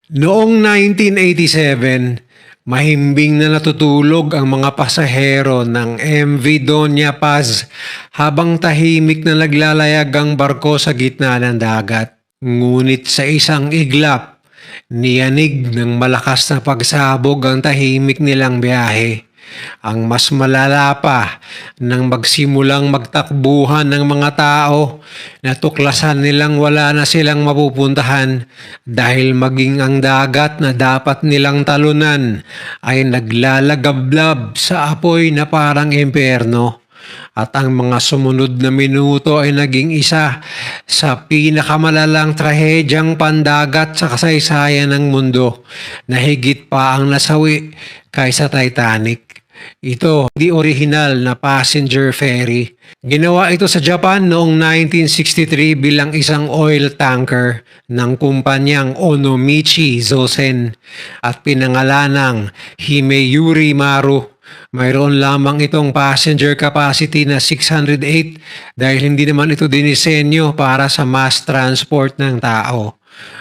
Noong 1987, mahimbing na natutulog ang mga pasahero ng MV Doña Paz habang tahimik na naglalayag ang barko sa gitna ng dagat. Ngunit sa isang iglap, niyanig ng malakas na pagsabog ang tahimik nilang biyahe. Ang mas malala pa nang magsimulang magtakbuhan ng mga tao, natuklasan nilang wala na silang mapupuntahan dahil maging ang dagat na dapat nilang talunan ay naglalagablab sa apoy na parang impyerno. At ang mga sumunod na minuto ay naging isa sa pinakamalalang trahedyang pandagat sa kasaysayan ng mundo na higit pa ang nasawi kaysa Titanic. Ito, hindi original na passenger ferry. Ginawa ito sa Japan noong 1963 bilang isang oil tanker ng kumpanyang Onomichi Zosen at pinangalanang Himeyuri Maru. Mayroon lamang itong passenger capacity na 608 dahil hindi naman ito dinisenyo para sa mass transport ng tao.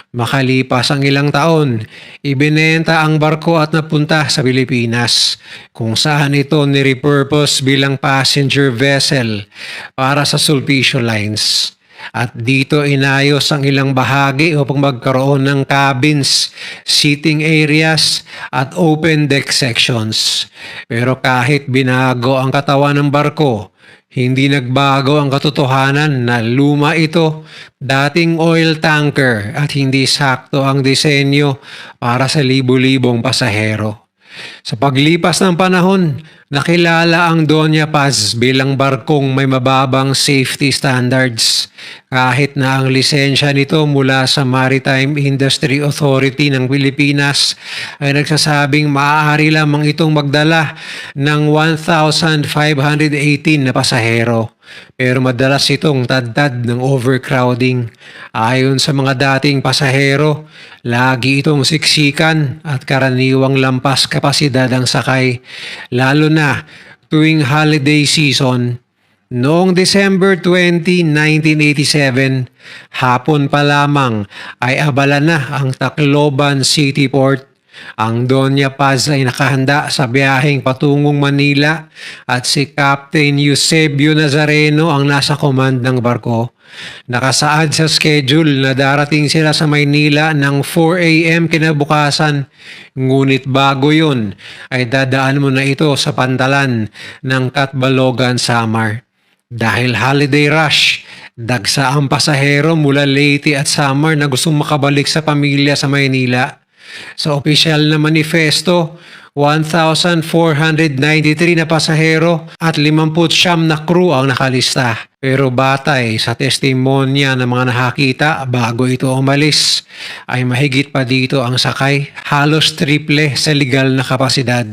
Makalipas ang ilang taon, ibinenta ang barko at napunta sa Pilipinas, kung saan ito nirepurpose bilang passenger vessel para sa Sulpicio Lines. At dito inayos ang ilang bahagi upang magkaroon ng cabins, seating areas at open deck sections. Pero kahit binago ang katawan ng barko, hindi nagbago ang katotohanan na luma ito, dating oil tanker at hindi sakto ang disenyo para sa libu-libong pasahero. Sa paglipas ng panahon, nakilala ang Doña Paz bilang barkong may mababang safety standards kahit na ang lisensya nito mula sa Maritime Industry Authority ng Pilipinas ay nagsasabing maaari lamang itong magdala ng 1,518 na pasahero. Pero madalas itong tadtad ng overcrowding. Ayon sa mga dating pasahero, lagi itong siksikan at karaniwang lampas kapasidad ang sakay, lalo na tuwing holiday season. Noong December 20, 1987, hapon pa lamang ay abala na ang Tacloban City Port. Ang Doña Paz ay nakahanda sa biyaheng patungong Manila at si Captain Eusebio Nazareno ang nasa command ng barko. Nakasaad sa schedule na darating sila sa Maynila ng 4 a.m. kinabukasan. Ngunit bago yun ay dadaan mo na ito sa pantalan ng Catbalogan, Samar. Dahil holiday rush, dagsa ang pasahero mula Leyte at Samar na gustong makabalik sa pamilya sa Maynila. Sa opisyal na manifesto, 1,493 na pasahero at 59 na crew ang nakalista. Pero batay sa testimonya ng mga nakakita bago ito umalis, ay mahigit pa dito ang sakay, halos triple sa legal na kapasidad.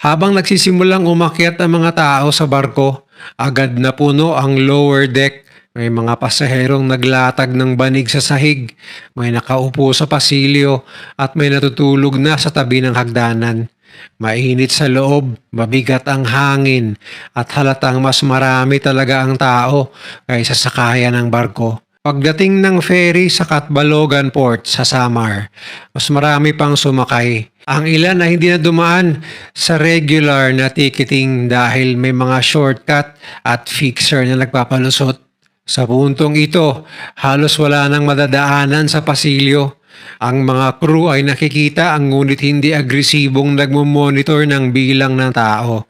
Habang nagsisimulang umakyat ang mga tao sa barko, agad na puno ang lower deck. May mga pasaherong naglatag ng banig sa sahig, may nakaupo sa pasilyo at may natutulog na sa tabi ng hagdanan. Mainit sa loob, mabigat ang hangin at halatang mas marami talaga ang tao kaysa sa kaya ng barko. Pagdating ng ferry sa Catbalogan Port sa Samar, mas marami pang sumakay. Ang ilan ay hindi na dumaan sa regular na ticketing dahil may mga shortcut at fixer na nagpapalusot. Sa puntong ito, halos wala nang madadaanan sa pasilyo. Ang mga crew ay nakikita ang ngunit hindi agresibong nagmumonitor ng bilang ng tao.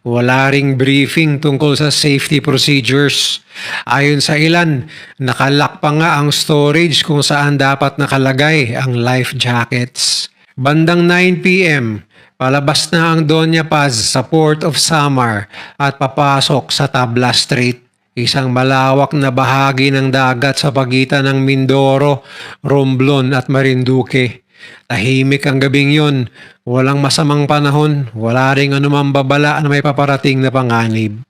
Wala ring briefing tungkol sa safety procedures. Ayon sa ilan, nakalock pa nga ang storage kung saan dapat nakalagay ang life jackets. Bandang 9 p.m., palabas na ang Doña Paz sa Port of Samar at papasok sa Tabla Strait. Isang malawak na bahagi ng dagat sa pagitan ng Mindoro, Romblon at Marinduque. Tahimik ang gabing yon, walang masamang panahon, wala ring anumang babala na may paparating na panganib.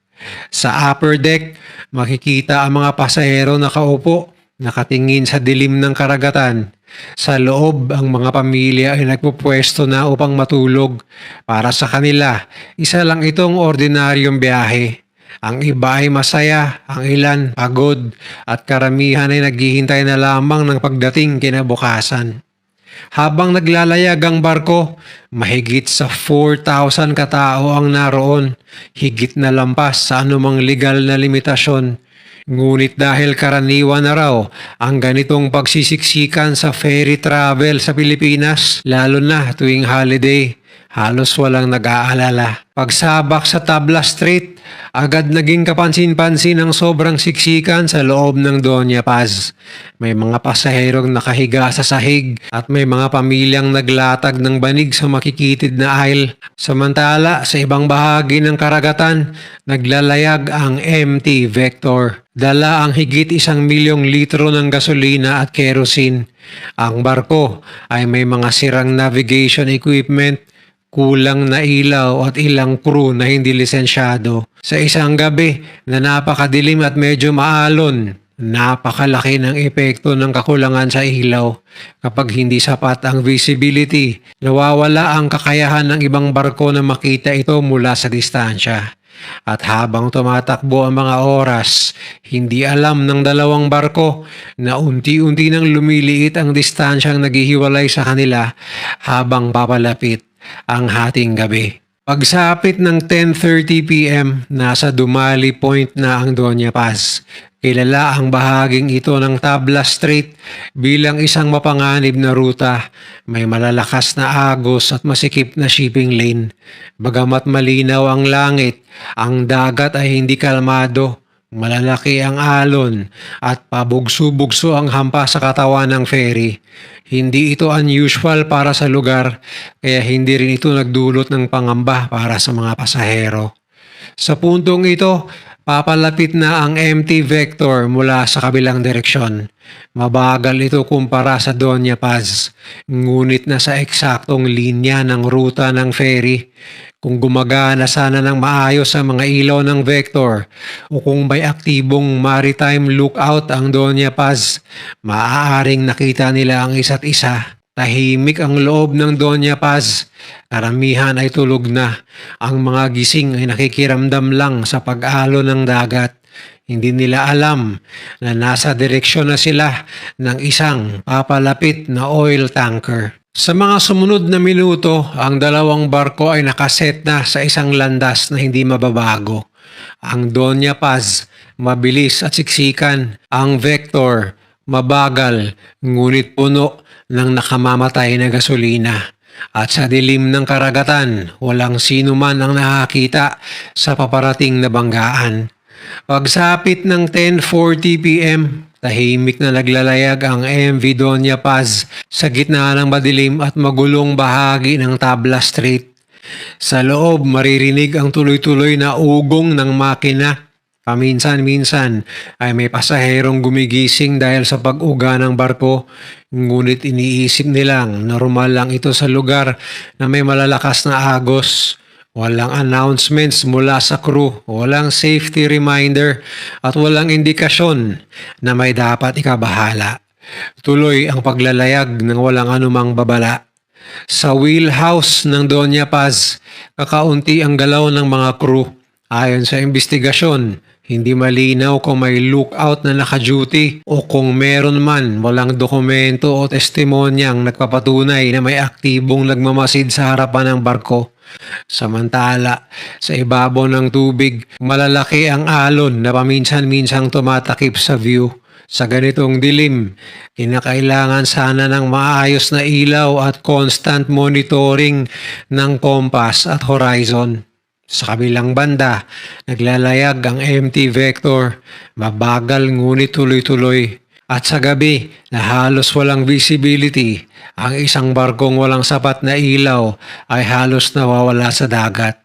Sa upper deck, makikita ang mga pasahero nakaupo, nakatingin sa dilim ng karagatan. Sa loob, ang mga pamilya ay nagpupwesto na upang matulog. Para sa kanila, isa lang itong ordinaryong biyahe. Ang iba ay masaya, ang ilan pagod, at karamihan ay naghihintay na lamang ng pagdating kinabukasan. Habang naglalayag ang barko, mahigit sa 4,000 katao ang naroon, higit na lampas sa anumang legal na limitasyon. Ngunit dahil karaniwan na raw ang ganitong pagsisiksikan sa ferry travel sa Pilipinas, lalo na tuwing holiday, halos walang nag-aalala. Pagsabak sa Tabla Strait, agad naging kapansin-pansin ang sobrang siksikan sa loob ng Doña Paz. May mga pasaherong nakahiga sa sahig at may mga pamilyang naglatag ng banig sa makikitid na aisle. Samantala, sa ibang bahagi ng karagatan, naglalayag ang MT Vector. Dala ang higit 1,000,000 litro ng gasolina at kerosene. Ang barko ay may mga sirang navigation equipment, kulang na ilaw at ilang crew na hindi lisensyado. Sa isang gabi na napakadilim at medyo maalon, napakalaki ng epekto ng kakulangan sa ilaw. Kapag hindi sapat ang visibility, nawawala ang kakayahan ng ibang barko na makita ito mula sa distansya. At habang tumatakbo ang mga oras, hindi alam ng dalawang barko na unti-unti nang lumiliit ang distansyang naghihiwalay sa kanila habang papalapit ang hating gabi. Pagsapit ng 10:30 p.m., nasa Dumali Point na ang Doña Paz. Kilala ang bahaging ito ng Tabla Strait bilang isang mapanganib na ruta. May malalakas na agos at masikip na shipping lane. Bagamat malinaw ang langit, ang dagat ay hindi kalmado. Malalaki ang alon at pabugso-bugso ang hampas sa katawan ng ferry. Hindi ito unusual para sa lugar, kaya hindi rin ito nagdulot ng pangamba para sa mga pasahero. Sa puntong ito, papalapit na ang MT Vector mula sa kabilang direksyon. Mabagal ito kumpara sa Doña Paz, ngunit nasa eksaktong linya ng ruta ng ferry. Kung gumagana sana ng maayos ang mga ilaw ng Vector o kung may aktibong maritime lookout ang Doña Paz, maaaring nakita nila ang isa't isa. Tahimik ang loob ng Doña Paz. Karamihan ay tulog na. Ang mga gising ay nakikiramdam lang sa pag-alo ng dagat. Hindi nila alam na nasa direksyon na sila ng isang papalapit na oil tanker. Sa mga sumunod na minuto, ang dalawang barko ay nakaset na sa isang landas na hindi mababago. Ang Doña Paz, mabilis at siksikan. Ang Vector, mabagal, ngunit puno ng nakamamatay na gasolina. At sa dilim ng karagatan, walang sino man ang nakakita sa paparating na banggaan. Pagsapit ng 10:40 p.m., tahimik na naglalayag ang MV Doña Paz sa gitna ng madilim at magulong bahagi ng Tabla Strait. Sa loob, maririnig ang tuloy-tuloy na ugong ng makina. Paminsan-minsan ay may pasaherong gumigising dahil sa pag-uga ng barko, ngunit iniisip nilang normal lang ito sa lugar na may malalakas na agos. Walang announcements mula sa crew, walang safety reminder at walang indikasyon na may dapat ikabahala. Tuloy ang paglalayag ng walang anumang babala. Sa wheelhouse ng Doña Paz, kakaunti ang galaw ng mga crew. Ayon sa investigasyon, hindi malinaw kung may lookout na naka-duty o kung meron man, walang dokumento o testimonyang nagpapatunay na may aktibong nagmamasid sa harapan ng barko. Samantala, sa ibabaw ng tubig, malalaki ang alon na paminsan-minsang tumatakip sa view. Sa ganitong dilim, kinakailangan sana ng maayos na ilaw at constant monitoring ng compass at horizon. Sa kabilang banda, naglalayag ang MT Vector, mabagal ngunit tuloy-tuloy. At sa gabi na halos walang visibility, ang isang barkong walang sapat na ilaw ay halos nawawala sa dagat.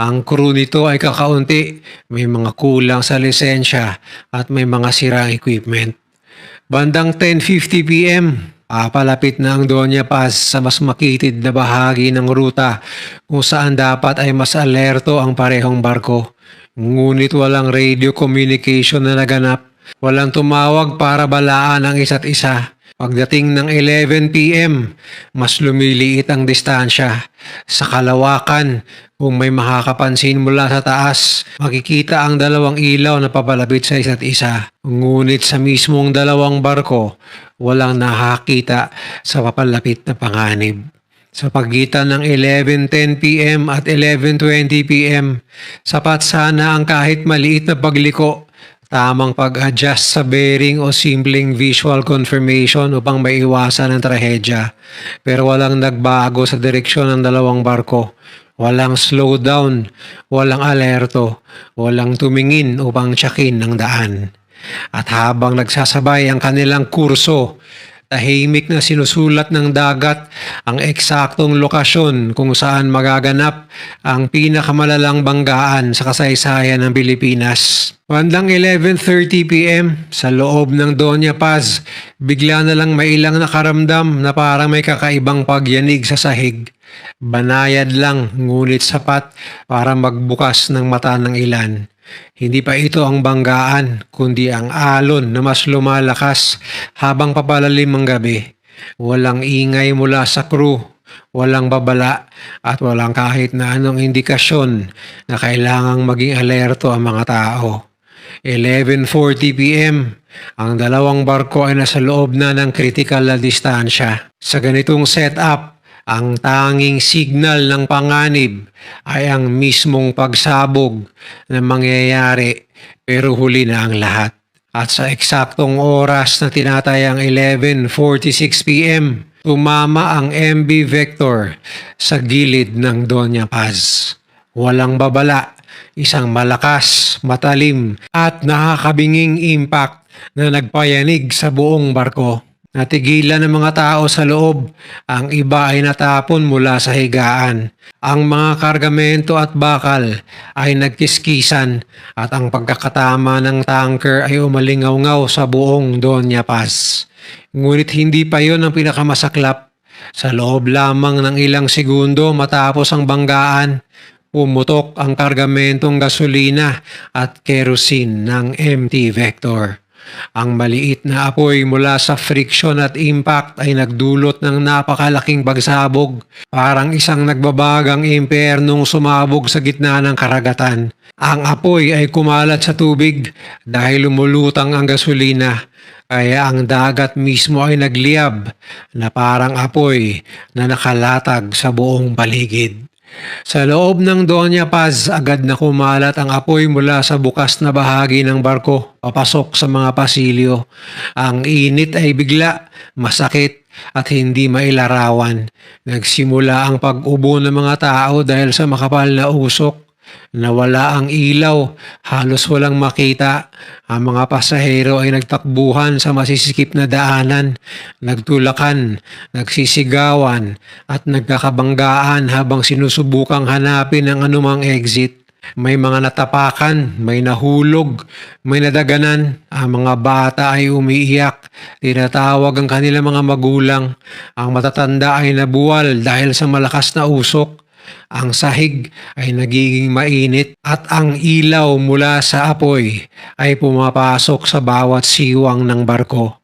Ang crew nito ay kakaunti, may mga kulang sa lisensya at may mga sirang equipment. Bandang 10:50 p.m., papalapit na ang Doña Paz sa mas makitid na bahagi ng ruta kung saan dapat ay mas alerto ang parehong barko. Ngunit walang radio communication na naganap. Walang tumawag para balaan ang isa't isa. Pagdating ng 11 p.m., mas lumiliit ang distansya. Sa kalawakan, kung may makakapansin mula sa taas, makikita ang dalawang ilaw na papalapit sa isa't isa. Ngunit sa mismong dalawang barko, walang nakakita sa papalapit na panganib. Sa pagitan ng 11:10 PM at 11:20 PM, sapat sana ang kahit maliit na pagliko, tamang pag-adjust sa bearing o simpleng visual confirmation upang maiwasan ang trahedya. Pero walang nagbago sa direksyon ng dalawang barko. Walang slowdown, walang alerto, walang tumingin upang tiyakin ang daan. At habang nagsasabay ang kanilang kurso, tahimik na sinusulat ng dagat ang eksaktong lokasyon kung saan magaganap ang pinakamalalang banggaan sa kasaysayan ng Pilipinas. Bandang 11:30 PM sa loob ng Doña Paz, bigla na lang may ilang nakaramdam na parang may kakaibang pagyanig sa sahig. Banayad lang ngunit sapat para magbukas ng mata ng ilan. Hindi pa ito ang banggaan, kundi ang alon na mas lumalakas habang papalalim ang gabi. Walang ingay mula sa crew, walang babala, at walang kahit na anong indikasyon na kailangang maging alerto ang mga tao. 11:40 PM, ang dalawang barko ay nasa loob na ng critical na distansya. Sa ganitong setup, ang tanging signal ng panganib ay ang mismong pagsabog na mangyayari, pero huli na ang lahat. At sa eksaktong oras na tinatayang 11:46 PM, tumama ang MV Vector sa gilid ng Doña Paz. Walang babala, isang malakas, matalim at nakakabinging impact na nagpayanig sa buong barko. Natigilan ng mga tao sa loob, ang iba ay natapon mula sa higaan. Ang mga kargamento at bakal ay nagkiskisan at ang pagkakatama ng tanker ay umalingaw-ngaw sa buong Doña Paz. Ngunit hindi pa yon ang pinakamasaklap. Sa loob lamang ng ilang segundo matapos ang banggaan, pumutok ang kargamentong gasolina at kerosene ng MT Vector. Ang maliit na apoy mula sa friction at impact ay nagdulot ng napakalaking pagsabog, parang isang nagbabagang impyernong sumabog sa gitna ng karagatan. Ang apoy ay kumalat sa tubig dahil lumulutang ang gasolina, kaya ang dagat mismo ay nagliyab na parang apoy na nakalatag sa buong paligid. Sa loob ng Doña Paz, agad na kumalat ang apoy mula sa bukas na bahagi ng barko papasok sa mga pasilyo. Ang init ay bigla, masakit at hindi mailarawan. Nagsimula ang pag-ubo ng mga tao dahil sa makapal na usok. Nawala ang ilaw, halos walang makita. Ang mga pasahero ay nagtakbuhan sa masisikip na daanan, nagtulakan, nagsisigawan at nagkakabanggaan habang sinusubukang hanapin ang anumang exit. May mga natapakan, may nahulog, may nadaganan. Ang mga bata ay umiiyak, tinatawag ang kanilang mga magulang. Ang matatanda ay nabuwal dahil sa malakas na usok. Ang sahig ay nagiging mainit at ang ilaw mula sa apoy ay pumapasok sa bawat siwang ng barko.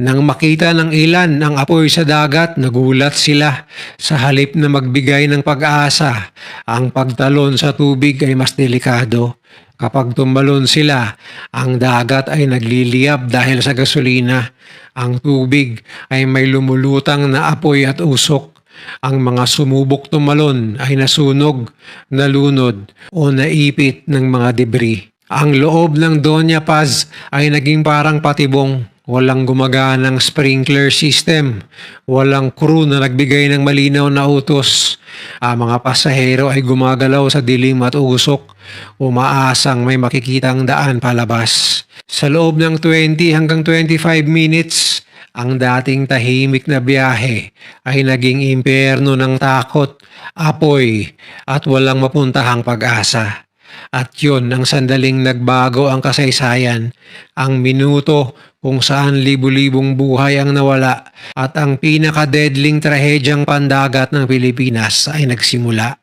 Nang makita ng ilan ang apoy sa dagat, nagulat sila. Sa halip na magbigay ng pag-asa, ang pagtalon sa tubig ay mas delikado. Kapag tumalon sila, ang dagat ay nagliliyab dahil sa gasolina. Ang tubig ay may lumulutang na apoy at usok. Ang mga sumubok tumalon ay nasunog, nalunod o naipit ng mga debris. Ang loob ng Doña Paz ay naging parang patibong. Walang gumaganang sprinkler system. Walang crew na nagbigay ng malinaw na utos. Ang mga pasahero ay gumagalaw sa dilim at usok, umaasang may makikitang daan palabas. Sa loob ng 20 hanggang 25 minutes, ang dating tahimik na biyahe ay naging impyerno ng takot, apoy at walang mapuntahang pag-asa. At yun ang sandaling nagbago ang kasaysayan, ang minuto kung saan libu-libong buhay ang nawala at ang pinaka-deadling trahedyang pandagat ng Pilipinas ay nagsimula.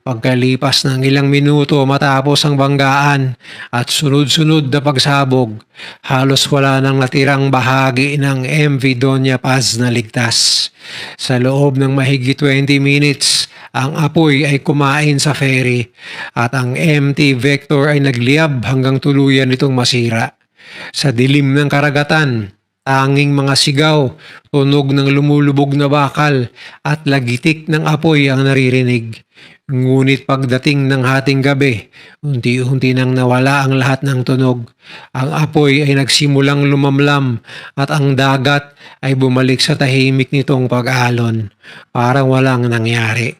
Pagkalipas ng ilang minuto matapos ang banggaan at sunod-sunod na pagsabog, halos wala nang natirang bahagi ng MV Doña Paz na ligtas. Sa loob ng mahigit 20 minutes, ang apoy ay kumain sa ferry at ang MT Vector ay nagliyab hanggang tuluyan itong masira. Sa dilim ng karagatan, Tanging mga sigaw, tunog ng lumulubog na bakal at lagitik ng apoy ang naririnig. Ngunit pagdating ng hating gabi, unti-unti nang nawala ang lahat ng tunog. Ang apoy ay nagsimulang lumamlam at ang dagat ay bumalik sa tahimik nitong pag-alon. Parang walang nangyari.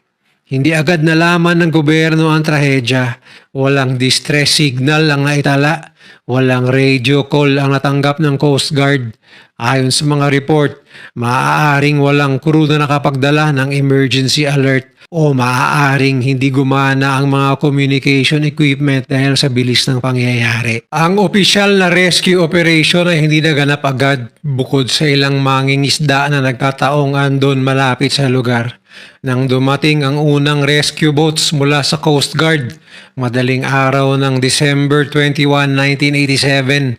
Hindi agad nalaman ng gobyerno ang trahedya. Walang distress signal ang naitala. Walang radio call ang natanggap ng Coast Guard. Ayon sa mga report, maaaring walang crew na nakapagdala ng emergency alert o maaaring hindi gumana ang mga communication equipment dahil sa bilis ng pangyayari. Ang opisyal na rescue operation ay hindi naganap agad bukod sa ilang mangingisda na nagkataong andon malapit sa lugar. Nang dumating ang unang rescue boats mula sa Coast Guard, madaling araw ng December 21, 1987,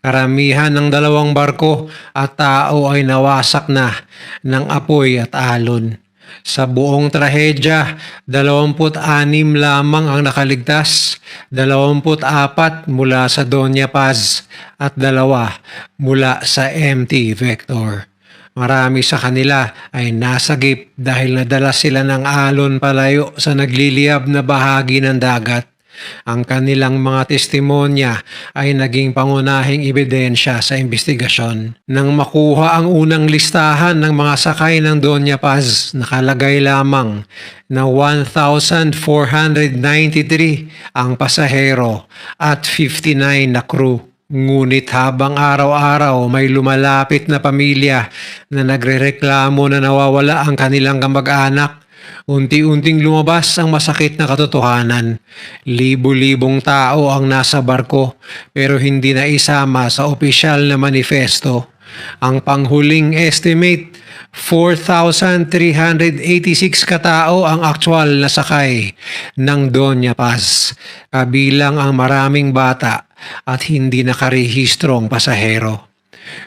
karamihan ng dalawang barko at tao ay nawasak na ng apoy at alon. Sa buong trahedya, 26 lamang ang nakaligtas, 24 mula sa Doña Paz at 2 mula sa MT Vector. Marami sa kanila ay nasagip dahil nadala sila ng alon palayo sa nagliliyab na bahagi ng dagat. Ang kanilang mga testimonya ay naging pangunahing ebidensya sa investigasyon. Nang makuha ang unang listahan ng mga sakay ng Doña Paz, nakalagay lamang na 1,493 ang pasahero at 59 na crew. Ngunit habang araw-araw may lumalapit na pamilya na nagrereklamo na nawawala ang kanilang kamag-anak, unti-unting lumabas ang masakit na katotohanan. Libo-libong tao ang nasa barko pero hindi na isama sa opisyal na manifesto. Ang panghuling estimate, 4,386 katao ang aktwal na sakay ng Doña Paz, kabilang ang maraming bata at hindi nakarehistrong pasahero.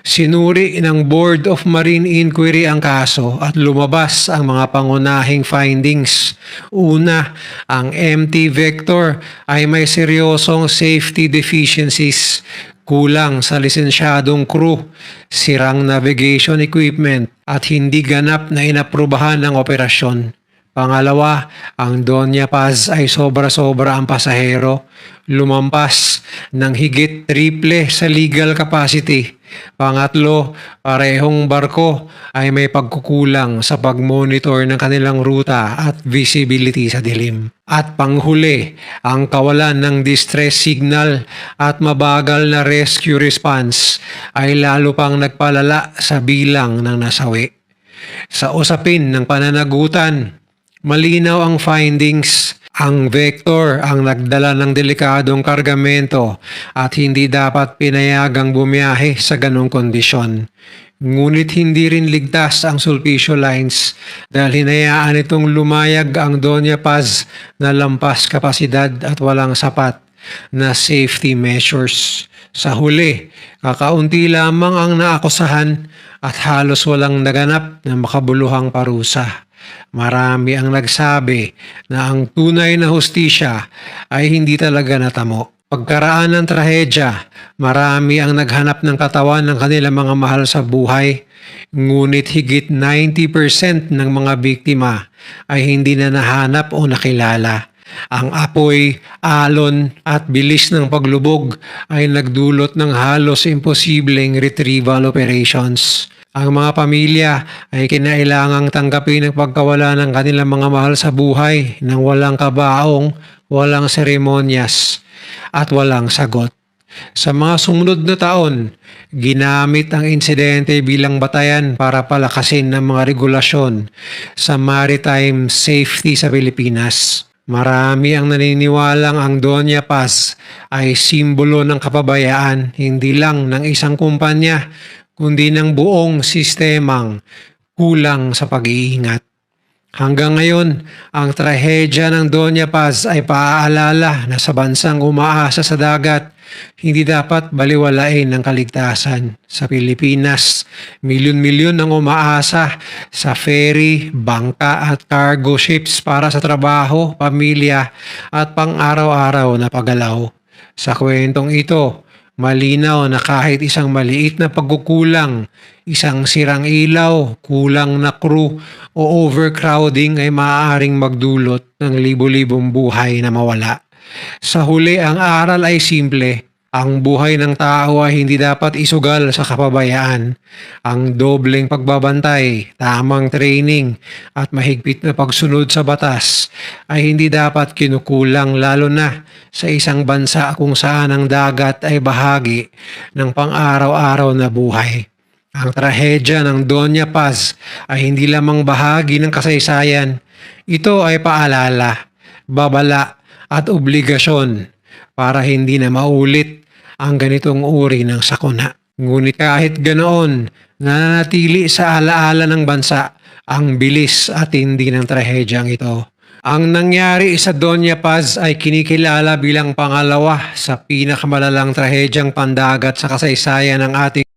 Sinuri ng Board of Marine Inquiry ang kaso at lumabas ang mga pangunahing findings. Una, ang MT Vector ay may seryosong safety deficiencies, kulang sa lisensyadong crew, sirang navigation equipment at hindi ganap na inaprubahan ng operasyon. Pangalawa, ang Doña Paz ay sobra-sobra ang pasahero, lumampas ng higit triple sa legal capacity. Pangatlo, parehong barko ay may pagkukulang sa pag-monitor ng kanilang ruta at visibility sa dilim. At panghuli, ang kawalan ng distress signal at mabagal na rescue response ay lalo pang nagpalala sa bilang ng nasawi. Sa usapin ng pananagutan, malinaw ang findings. Ang Vector ang nagdala ng delikadong kargamento at hindi dapat pinayagang bumiyahe sa ganong kondisyon. Ngunit hindi rin ligtas ang Sulpicio Lines dahil hinayaan itong lumayag ang Doña Paz na lampas kapasidad at walang sapat na safety measures. Sa huli, kakaunti lamang ang naakusahan at halos walang naganap na makabuluhang parusa. Marami ang nagsabi na ang tunay na hustisya ay hindi talaga natamo. Pagkaraan ng trahedya, marami ang naghanap ng katawan ng kanilang mga mahal sa buhay, ngunit higit 90% ng mga biktima ay hindi na nahanap o nakilala. Ang apoy, alon at bilis ng paglubog ay nagdulot ng halos imposibleng retrieval operations. Ang mga pamilya ay kinailangang tanggapin ang pagkawala ng kanilang mga mahal sa buhay nang walang kabaong, walang seremonyas, at walang sagot. Sa mga sumunod na taon, ginamit ang insidente bilang batayan para palakasin ang mga regulasyon sa maritime safety sa Pilipinas. Marami ang naniniwalang ang Doña Paz ay simbolo ng kapabayaan hindi lang ng isang kumpanya, kundi ng buong sistemang kulang sa pag-iingat. Hanggang ngayon, ang trahedya ng Doña Paz ay paaalala na sa bansang umaasa sa dagat, hindi dapat baliwalain ang kaligtasan. Sa Pilipinas, milyon-milyon ang umaasa sa ferry, bangka at cargo ships para sa trabaho, pamilya at pang-araw-araw na paggalaw. Sa kwentong ito, Malinaw na kahit isang maliit na pagkukulang, isang sirang ilaw, kulang na crew o overcrowding ay maaaring magdulot ng libo-libong buhay na mawala. Sa huli, ang aral ay simple. Ang buhay ng tao ay hindi dapat isugal sa kapabayaan. Ang dobleng pagbabantay, tamang training at mahigpit na pagsunod sa batas ay hindi dapat kinukulang, lalo na sa isang bansa kung saan ang dagat ay bahagi ng pang-araw-araw na buhay. Ang trahedya ng Doña Paz ay hindi lamang bahagi ng kasaysayan. Ito ay paalala, babala at obligasyon para hindi na maulit ang ganitong uri ng sakuna. Ngunit kahit ganoon, nananatili sa alaala ng bansa ang bilis at tindi ng trahedyang ito. Ang nangyari sa Doña Paz ay kinikilala bilang pangalawa sa pinakamalalang trahedyang pandagat sa kasaysayan ng ating